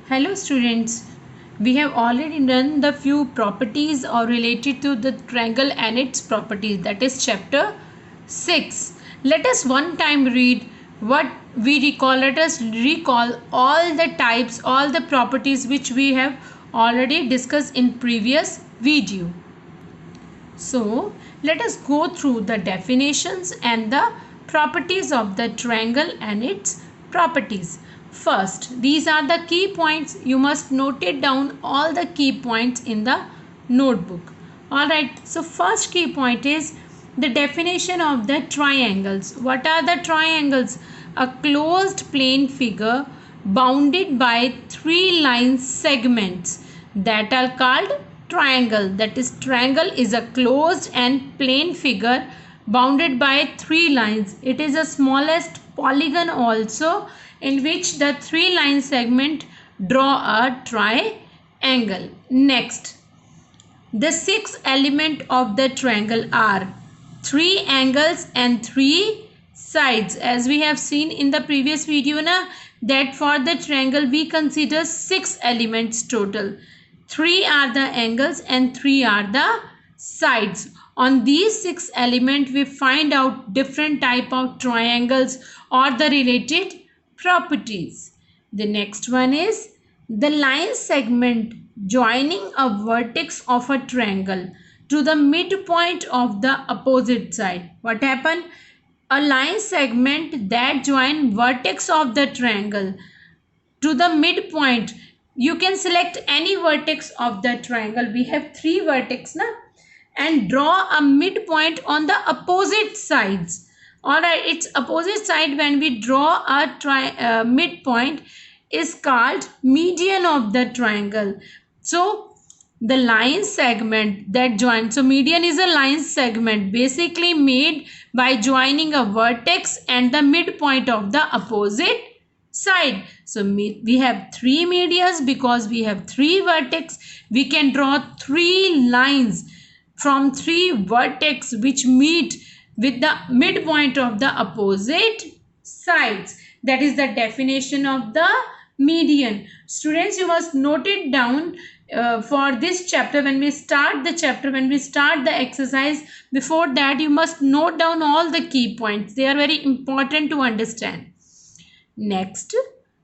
Hello students, we have already done the few properties or related to the triangle and its properties, that is chapter 6. Let us one time read what we recall. Let us recall all the types, all the properties which we have already discussed in previous video. So let us go through the definitions and the properties of the triangle and its properties. First, these are the key points. You must note it down, all the key points in the notebook. Alright, so first key point is the definition of the triangles. What are the triangles? A closed plane figure bounded by three line segments that are called triangle. That is, triangle is a closed and plane figure bounded by three lines. It is the smallest polygon also, in which the three line segment draw a triangle. Next, the six elements of the triangle are three angles and three sides. As we have seen in the previous video that for the triangle we consider six elements total. Three are the angles and three are the sides. On these six elements we find out different type of triangles or the related properties. The next one is the line segment joining a vertex of a triangle to the midpoint of the opposite side. What happened? A line segment that join vertex of the triangle to the midpoint. You can select any vertex of the triangle. We have three vertex and draw a midpoint on the opposite sides. Alright, its opposite side when we draw a midpoint is called median of the triangle. So the line segment that joins, so median is a line segment basically made by joining a vertex and the midpoint of the opposite side. So we have three medians because we have three vertex. We can draw three lines from three vertex which meet with the midpoint of the opposite sides. That is the definition of the median. Students, you must note it down for this chapter. When we start the chapter, when we start the exercise, before that you must note down all the key points. They are very important to understand. Next,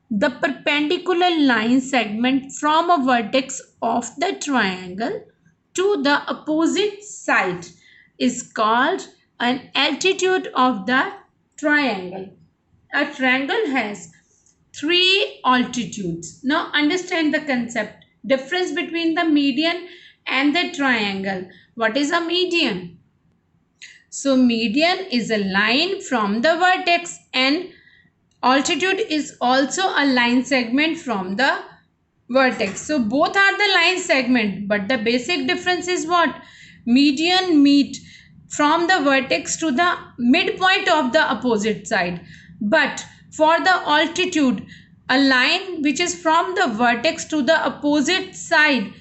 the perpendicular line segment from a vertex of the triangle to the opposite side is called an altitude of the triangle. A triangle has three altitudes. Now understand the concept. Difference between the median and the triangle. What is a median? So median is a line from the vertex and altitude is also a line segment from the vertex. So both are the line segment, but the basic difference is what? Median meet from the vertex to the midpoint of the opposite side. But for the altitude, a line which is from the vertex to the opposite side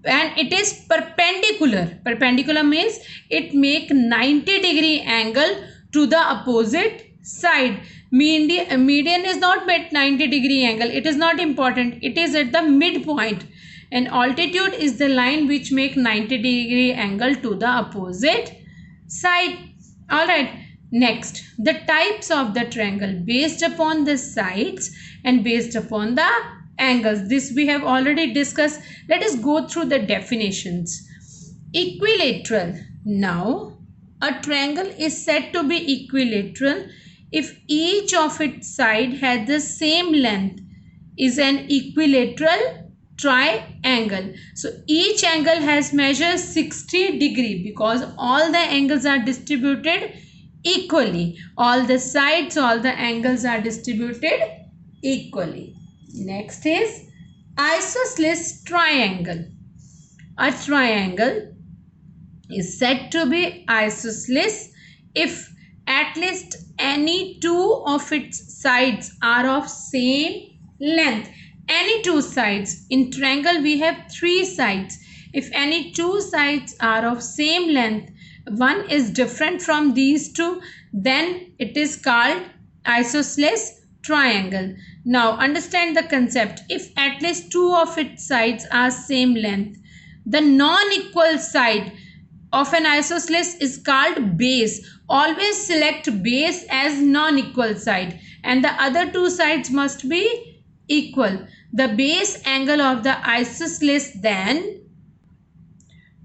and it is perpendicular. Perpendicular means it make 90-degree angle to the opposite side. Median is not at 90-degree angle. It is not important. It is at the midpoint. And altitude is the line which make 90-degree angle to the opposite side. Alright. Next, the types of the triangle based upon the sides and based upon the angles. This we have already discussed. Let us go through the definitions. Equilateral. Now, a triangle is said to be equilateral if each of its sides has the same length, is an equilateral triangle. So each angle has measured 60 degree because all the angles are distributed equally. All the sides, all the angles are distributed equally. Next is isosceles triangle. A triangle is said to be isosceles if at least any two of its sides are of same length. Any two sides. In triangle we have three sides. If any two sides are of same length, one is different from these two, then it is called isosceles triangle. Now understand the concept. If at least two of its sides are same length, the non-equal side of an isosceles is called base. Always select base as non-equal side and the other two sides must be equal. The base angle of the isosceles then,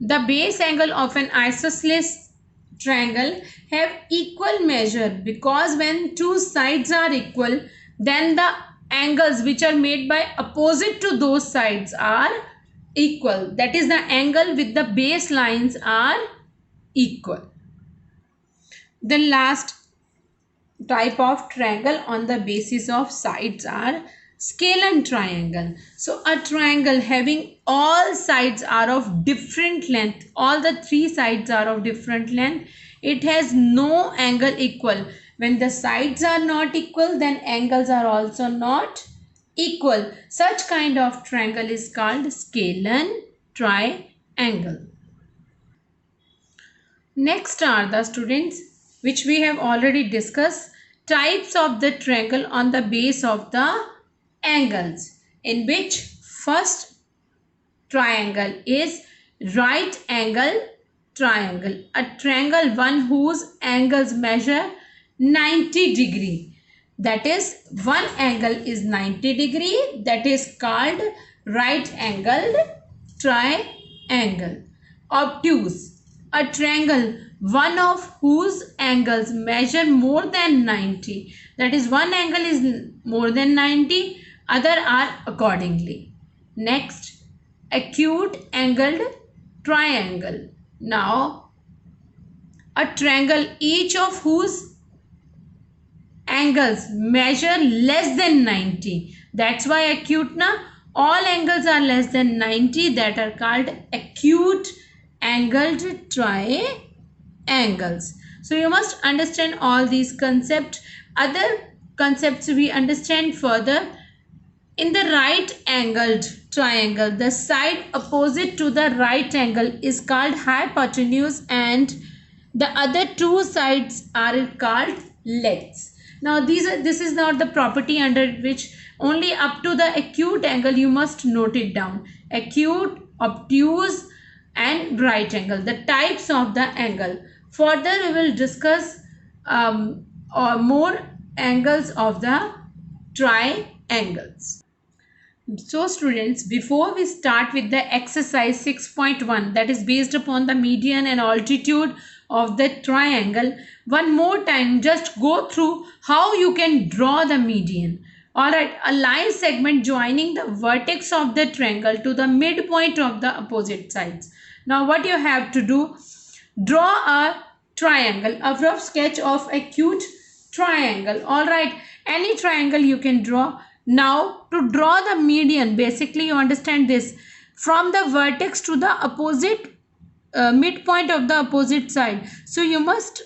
the base angle of an isosceles triangle have equal measure, because when two sides are equal, then the angles which are made by opposite to those sides are equal. That is, the angle with the base lines are equal. The last type of triangle on the basis of sides are scalene triangle. So a triangle having all sides are of different length, all the three sides are of different length, it has no angle equal. When the sides are not equal, then angles are also not equal. Such kind of triangle is called scalene triangle. Next are the students, which we have already discussed, types of the triangle on the base of the angles, in which first triangle is right angle triangle. A triangle one whose angles measure 90 degree. That is, one angle is 90 degree. That is called right angled triangle. Obtuse. A triangle one of whose angles measure more than 90. That is, one angle is more than 90, other are accordingly. Next, acute angled triangle. Now, a triangle each of whose angles measure less than 90. That's why acute na, all angles are less than 90, that are called acute angled triangles. So you must understand all these concepts. Other concepts we understand further. In the right angled triangle, the side opposite to the right angle is called hypotenuse and the other two sides are called legs. Now this is not the property under which only up to the acute angle you must note it down. Acute, obtuse and right angle, the types of the angle. Further we will discuss more angles of the triangles. So students, before we start with the exercise 6.1, that is based upon the median and altitude of the triangle, one more time just go through how you can draw the median. Alright, a line segment joining the vertex of the triangle to the midpoint of the opposite sides. Now what you have to do, draw a triangle, a rough sketch of acute triangle. Alright, any triangle you can draw. Now to draw the median, basically you understand this, from the vertex to the opposite midpoint of the opposite side. So you must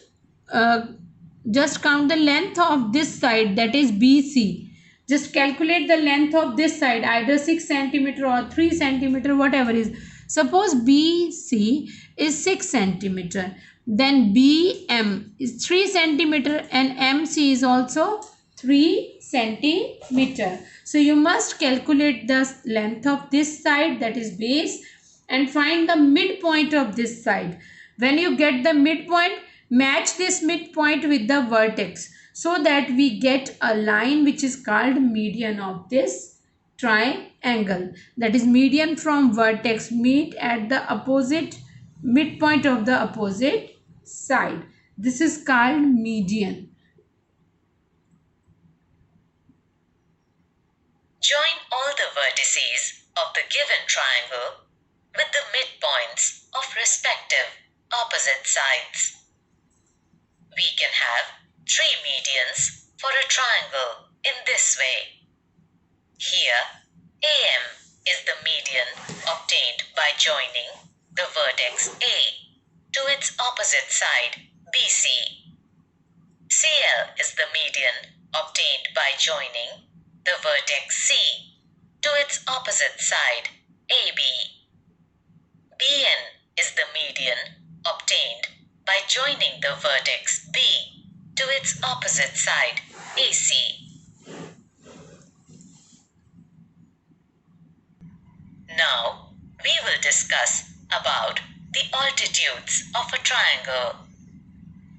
just count the length of this side, that is BC. Just calculate the length of this side, either 6 cm or 3 cm, whatever is. Suppose BC is 6 cm, then BM is 3 cm and MC is also 3 cm. So you must calculate the length of this side, that is base, and find the midpoint of this side. When you get the midpoint, match this midpoint with the vertex so that we get a line which is called median of this triangle. That is, median from vertex meet at the opposite midpoint of the opposite side. This is called median. Join all the vertices of the given triangle with the midpoints of respective opposite sides. We can have 3 medians for a triangle in this way. Here, AM is the median obtained by joining the vertex A to its opposite side, BC. CL is the median obtained by joining the vertex C to its opposite side, AB. BN is the median obtained by joining the vertex B to its opposite side, AC. Now, we will discuss about the altitudes of a triangle.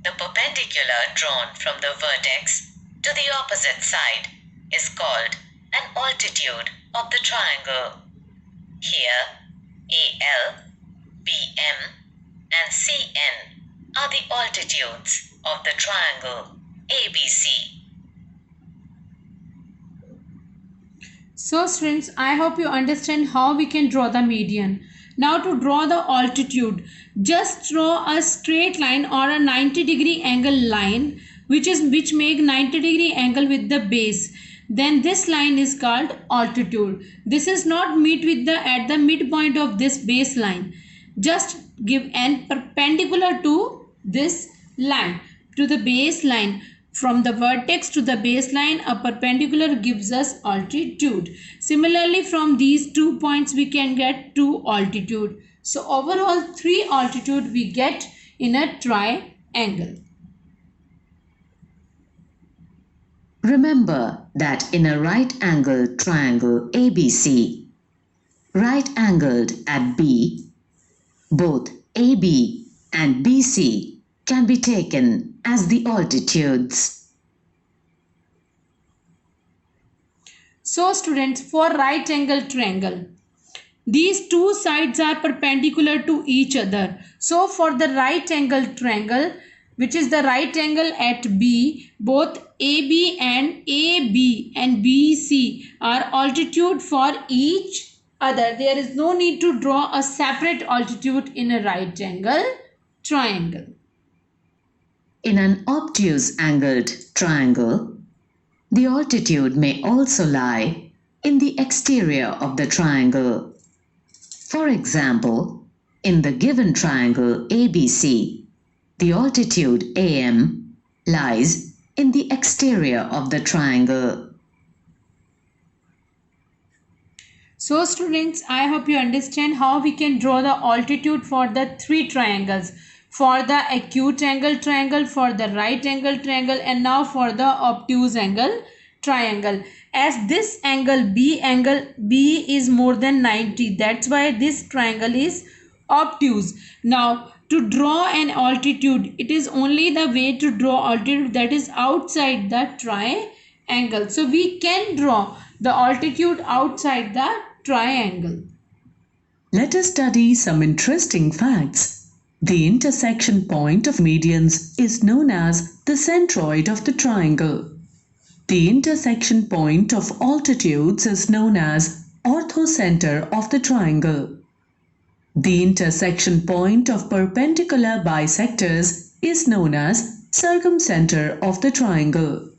The perpendicular drawn from the vertex to the opposite side is called an altitude of the triangle. Here, AL, BM, and CN are the altitudes of the triangle ABC. So students, I hope you understand how we can draw the median. Now to draw the altitude, just draw a straight line or a 90-degree angle line which make 90-degree angle with the base. Then this line is called altitude. This is not meet with at the midpoint of this baseline. Just give n perpendicular to this line, to the baseline. From the vertex to the baseline, a perpendicular gives us altitude. Similarly, from these 2 points, we can get 2 altitude. So, overall 3 altitude we get in a triangle. Remember that in a right-angled triangle ABC, right-angled at B, both AB and BC can be taken as the altitudes. So students, for right angle triangle, these two sides are perpendicular to each other. So for the right angle triangle, which is the right angle at B, both AB and BC are altitude for each other. There is no need to draw a separate altitude in a right angle triangle. In an obtuse angled triangle, the altitude may also lie in the exterior of the triangle. For example, in the given triangle ABC, the altitude AM lies in the exterior of the triangle. So students, I hope you understand how we can draw the altitude for the 3 triangles. For the acute angle triangle, for the right angle triangle, and now for the obtuse angle triangle. As this angle B is more than 90, that's why this triangle is obtuse. Now to draw an altitude, it is only the way to draw altitude that is outside the triangle. So we can draw the altitude outside the triangle. Let us study some interesting facts. The intersection point of medians is known as the centroid of the triangle. The intersection point of altitudes is known as orthocenter of the triangle. The intersection point of perpendicular bisectors is known as circumcenter of the triangle.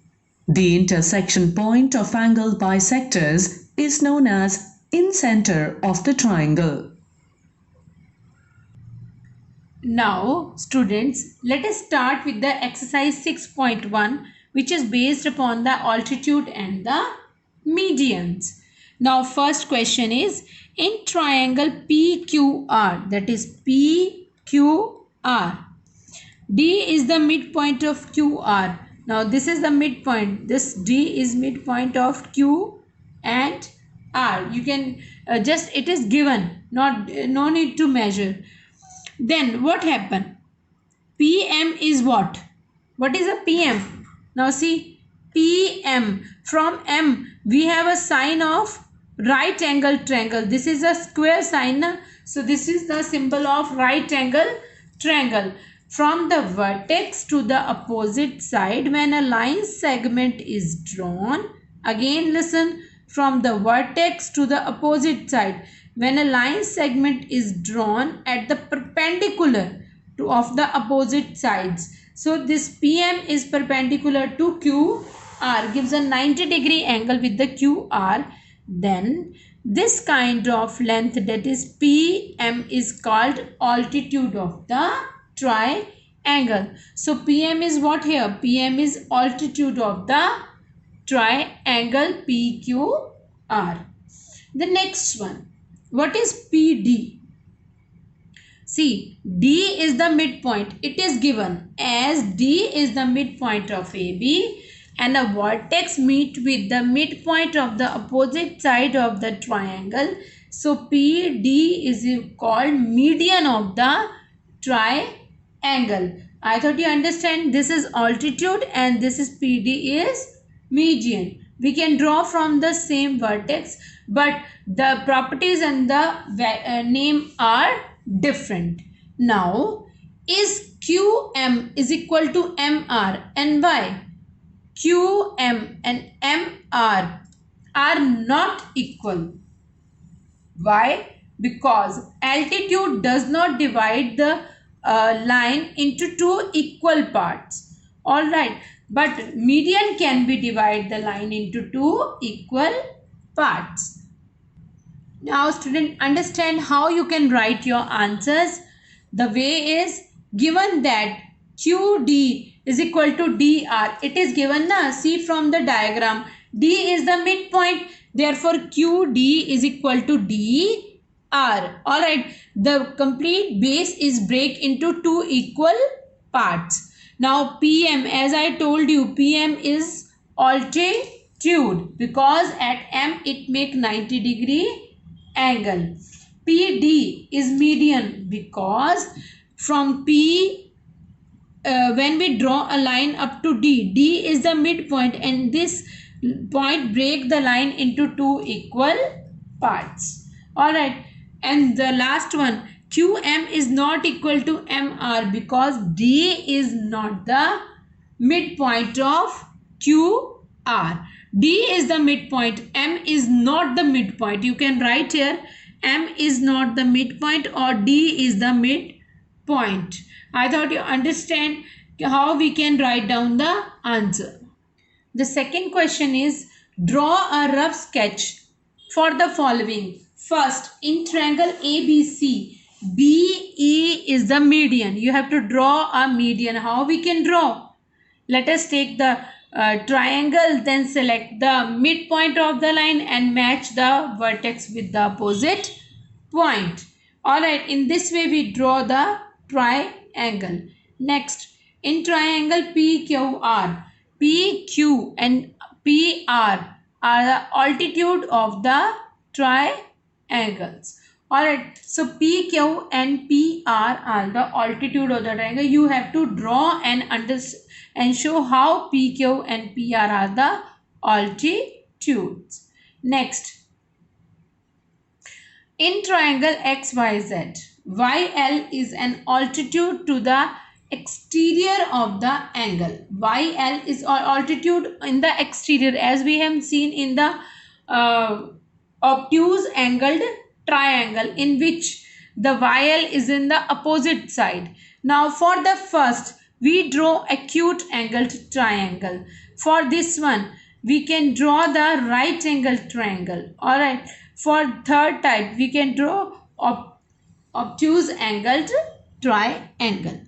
The intersection point of angle bisectors is known as incenter of the triangle. Now students, let us start with the exercise 6.1, which is based upon the altitude and the medians. Now first question is, in triangle PQR, that is PQR, D is the midpoint of QR. Now this is the midpoint, this D is midpoint of Q and R. You can just, it is given, no need to measure. Then what happened? PM is what? What is a PM? Now see, PM, from M we have a sign of right angle triangle. This is a square sign. So this is the symbol of right angle triangle. From the vertex to the opposite side, when a line segment is drawn, again listen, from the vertex to the opposite side, when a line segment is drawn at the perpendicular to of the opposite sides. So this PM is perpendicular to QR, gives a 90-degree angle with the QR. Then this kind of length, that is PM, is called altitude of the triangle. So PM is what here? PM is altitude of the triangle PQR. The next one. What is PD? See, D is the midpoint. It is given as D is the midpoint of AB and a vertex meet with the midpoint of the opposite side of the triangle. So PD is called median of the triangle. I thought you understand this is altitude and this is PD is median. We can draw from the same vertex, but the properties and the name are different. Now, is QM is equal to MR and why? QM and MR are not equal. Why? Because altitude does not divide the line into two equal parts. Alright, but median can be divide the line into two equal parts. Now student, understand how you can write your answers. The way is, given that QD is equal to DR. It is given na, see from the diagram. D is the midpoint. Therefore, QD is equal to DR. Alright, the complete base is break into two equal parts. Now, PM, as I told you, PM is altitude because at M it make 90 degree angle. PD is median because from P when we draw a line up to D is the midpoint and this point break the line into two equal parts. Alright, and the last one, QM is not equal to MR because D is not the midpoint of QR. D is the midpoint, M is not the midpoint. You can write here M is not the midpoint or D is the midpoint. I thought you understand how we can write down the answer. The second question is, draw a rough sketch for the following. First, in triangle ABC, BE is the median. You have to draw a median. How we can draw? Let us take the triangle, then select the midpoint of the line and match the vertex with the opposite point. Alright, in this way we draw the triangle. Next, in triangle PQR, PQ and PR are the altitude of the triangles. Alright, so PQ and PR are the altitude of the triangle. You have to draw and show how PQ and PR are the altitudes. Next, in triangle XYZ, YL is an altitude to the exterior of the angle. YL is altitude in the exterior, as we have seen in the obtuse angled triangle in which the YL is in the opposite side. Now for the first, we draw acute angled triangle. For this one, we can draw the right angled triangle. Alright. For third type, we can draw obtuse angled triangle.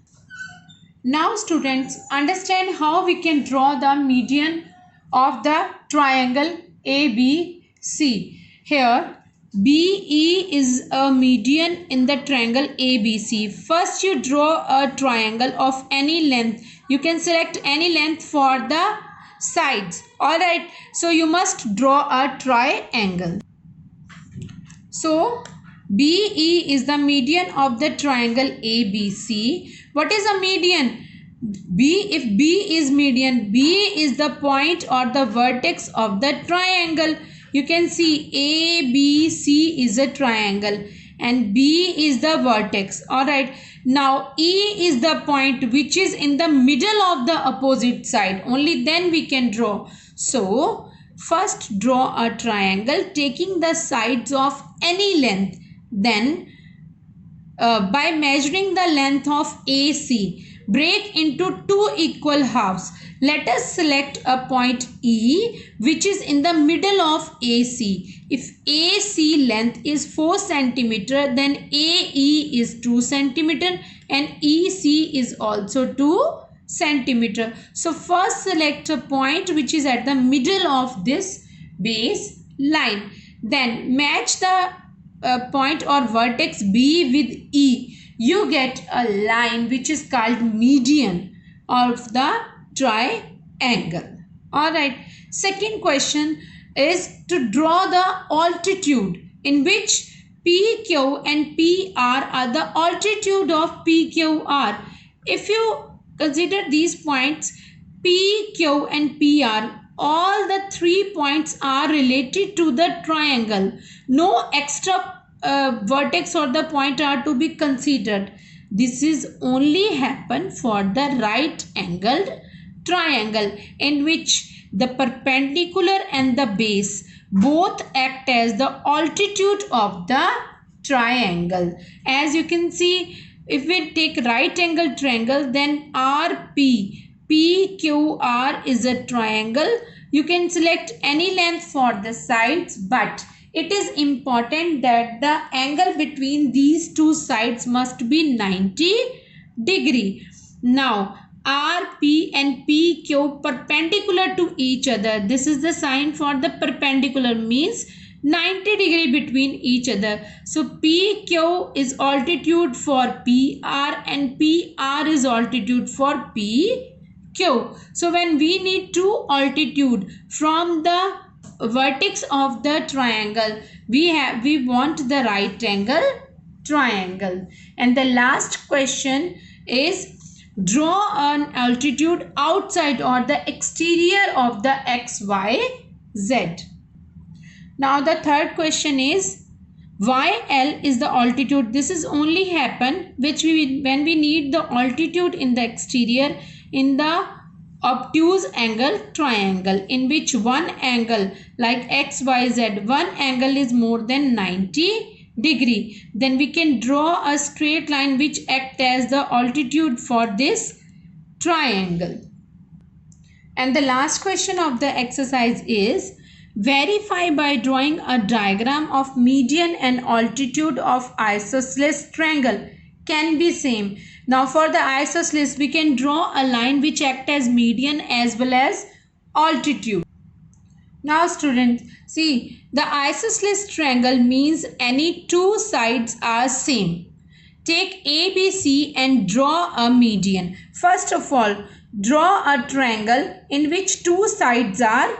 Now students, understand how we can draw the median of the triangle ABC. Here, BE is a median in the triangle ABC. First, you draw a triangle of any length. You can select any length for the sides. Alright, so you must draw a triangle. So, BE is the median of the triangle ABC. What is a median? If B is median, B is the point or the vertex of the triangle. You can see ABC is a triangle and B is the vertex. Alright. Now E is the point which is in the middle of the opposite side. Only then we can draw. So first draw a triangle taking the sides of any length. Then by measuring the length of AC, break into two equal halves. Let us select a point E which is in the middle of AC. If AC length is 4 cm, then AE is 2 cm and EC is also 2 cm. So first select a point which is at the middle of this base line. Then match the point or vertex B with E. You get a line which is called median of the triangle. Alright. Second question is to draw the altitude in which PQ and PR are the altitude of PQR. If you consider these points PQ and PR, all the 3 points are related to the triangle. No extra vertex or the point are to be considered. This is only happen for the right angled triangle, in which the perpendicular and the base both act as the altitude of the triangle. As you can see, if we take right angle triangle, then PQR is a triangle. You can select any length for the sides, but it is important that the angle between these two sides must be 90 degree. Now RP and PQ perpendicular to each other. This is the sign for the perpendicular, means 90 degree between each other. So PQ is altitude for PR and PR is altitude for PQ. So when we need to altitude from the vertex of the triangle, we want the right angle triangle. And the last question is, draw an altitude outside or the exterior of the XYZ. Now the third question is, YL is the altitude. This is only happen when we need the altitude in the exterior in the obtuse angle triangle, in which one angle like XYZ, one angle is more than 90 degree. Then we can draw a straight line which acts as the altitude for this triangle. And the last question of the exercise is, verify by drawing a diagram of median and altitude of isosceles triangle can be same. Now for the isosceles, we can draw a line which acts as median as well as altitude. Now students, see, the isosceles triangle means any two sides are same. Take ABC and draw a median. First of all, draw a triangle in which two sides are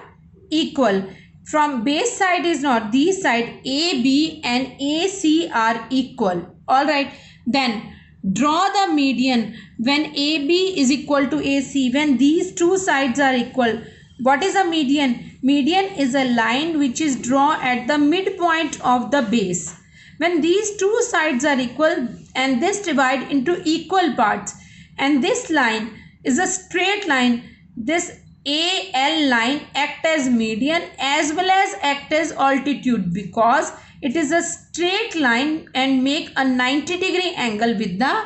equal. From base side is not, these side AB and AC are equal. Alright, then draw the median when AB is equal to AC, when these two sides are equal. What is a median? Median is a line which is drawn at the midpoint of the base. When these two sides are equal and this divide into equal parts, and this line is a straight line, this AL line act as median as well as act as altitude, because it is a straight line and make a 90 degree angle with the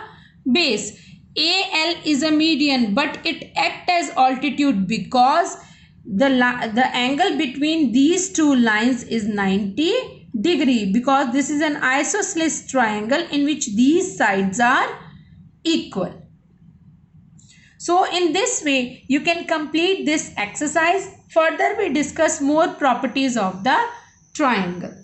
base. AL is a median, but it act as altitude because the angle between these two lines is 90 degree, because this is an isosceles triangle in which these sides are equal. So in this way you can complete this exercise. Further we discuss more properties of the triangle.